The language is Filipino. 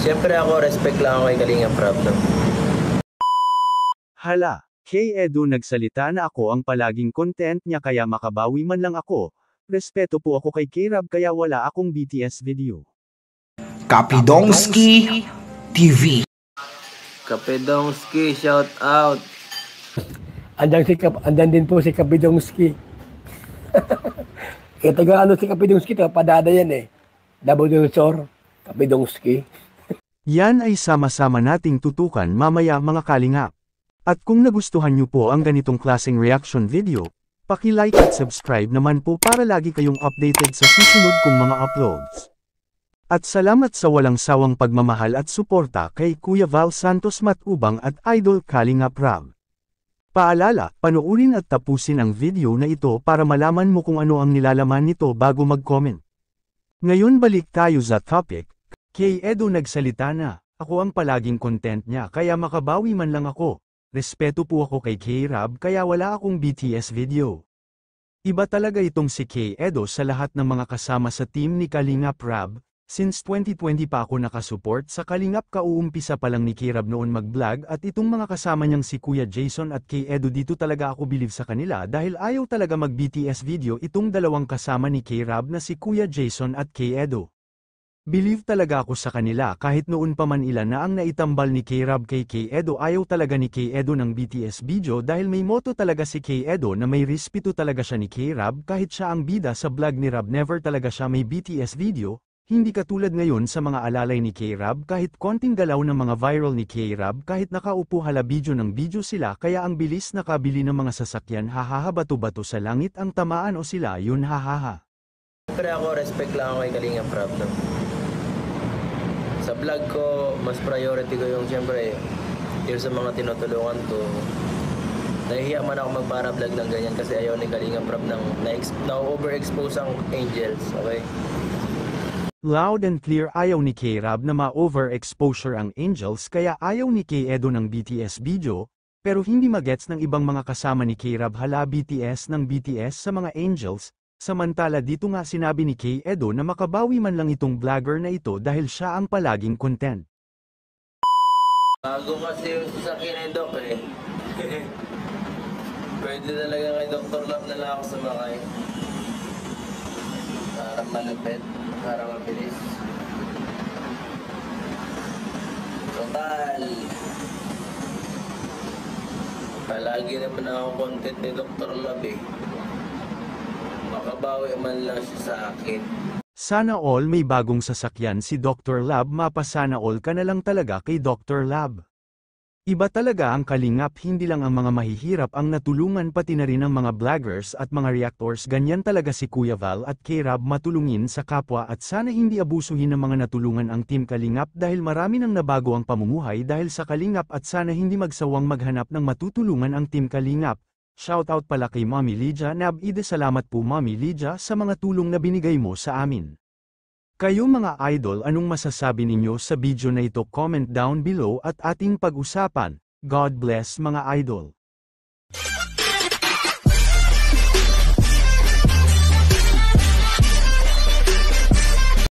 Siyempre ako, respect lang ako kay Kalinga Prab, no? Hala, kay Edu nagsalita na ako ang palaging content niya kaya makabawi man lang ako. Respeto po ako kay K-Rab kaya wala akong BTS video. Kapidongski TV. Kapidongski, shout out. Andan din po si Kapidongski. Ito nga si Kapidongski, padada yan eh. Nabudunsor, Kapidongski. Yan ay sama-sama nating tutukan mamaya mga kalingap. At kung nagustuhan nyo po ang ganitong klaseng reaction video, paki-like at subscribe naman po para lagi kayong updated sa susunod kong mga uploads. At salamat sa walang sawang pagmamahal at suporta kay Kuya Val Santos Matubang at Idol Kalinga Prab. Paalala, panoorin at tapusin ang video na ito para malaman mo kung ano ang nilalaman nito bago mag-comment. Ngayon balik tayo sa topic. Kay Edu nagsalita na, ako ang palaging content niya kaya makabawi man lang ako. Respeto po ako kay K-Rab kaya wala akong BTS video. Iba talaga itong si Kay Edo sa lahat ng mga kasama sa team ni Kalinga Prab. Since 2020 pa ako nakasupport sa Kalingap kauumpisa pa lang ni K-Rab noon mag-vlog at itong mga kasama niyang si Kuya Jason at Kay Edo dito talaga ako believe sa kanila dahil ayaw talaga mag-BTS video itong dalawang kasama ni K-Rab na si Kuya Jason at Kay Edo. Believe talaga ako sa kanila kahit noon pa man ilan na ang naitambal ni K-Rab kay Kay Edo ayaw talaga ni Kay Edo ng BTS video dahil may motto talaga si Kay Edo na may respeto talaga siya ni K-Rab kahit siya ang bida sa vlog ni Rab never talaga siya may BTS video, hindi katulad ngayon sa mga alalay ni K-Rab kahit konting galaw ng mga viral ni K-Rab kahit nakaupo hala video ng video sila kaya ang bilis nakabili ng mga sasakyan hahaha bato-bato sa langit ang tamaan o sila yun hahaha. Siyempre ako, respect lang ako kay Kalinga Prab, no? Sa vlog ko, mas priority ko yung siyempre, yung sa mga tinutulungan ko. Nahihiya man ako magpara-vlog ng ganyan kasi ayaw ni Kalinga Prab na-overexpose ang angels, okay? Loud and clear ayaw ni K-Rab na ma-overexposure ang angels kaya ayaw ni Kay Edo ng BTS video, pero hindi magets ng ibang mga kasama ni K-Rab hala BTS ng BTS sa mga angels. Samantala dito nga sinabi ni Kay Edo na makabawi man lang itong vlogger na ito dahil siya ang palaging content. Bago kasi yung sasakyan ni Doc eh. Pwede talaga kay Dr. Love na lang ako sumakay. Para malapit, para mabilis. Total. Palagi naman ako content ni Dr. Love eh. Makabawi man lang siya sa akin. Sana all may bagong sasakyan si Dr. Lab mapasana all ka na lang talaga kay Dr. Lab. Iba talaga ang Kalingap hindi lang ang mga mahihirap ang natulungan pati na rin ang mga vloggers at mga reactors ganyan talaga si Kuya Val at K-Rab matulungin sa kapwa at sana hindi abusuhin ng mga natulungan ang Team Kalingap dahil marami nang nabago ang pamumuhay dahil sa Kalingap at sana hindi magsawang maghanap ng matutulungan ang Team Kalingap. Shoutout pala kay Mommy Lydia Nabide salamat po Mommy Lydia sa mga tulong na binigay mo sa amin. Kayo mga idol anong masasabi ninyo sa video na ito comment down below at ating pag-usapan. God bless mga idol.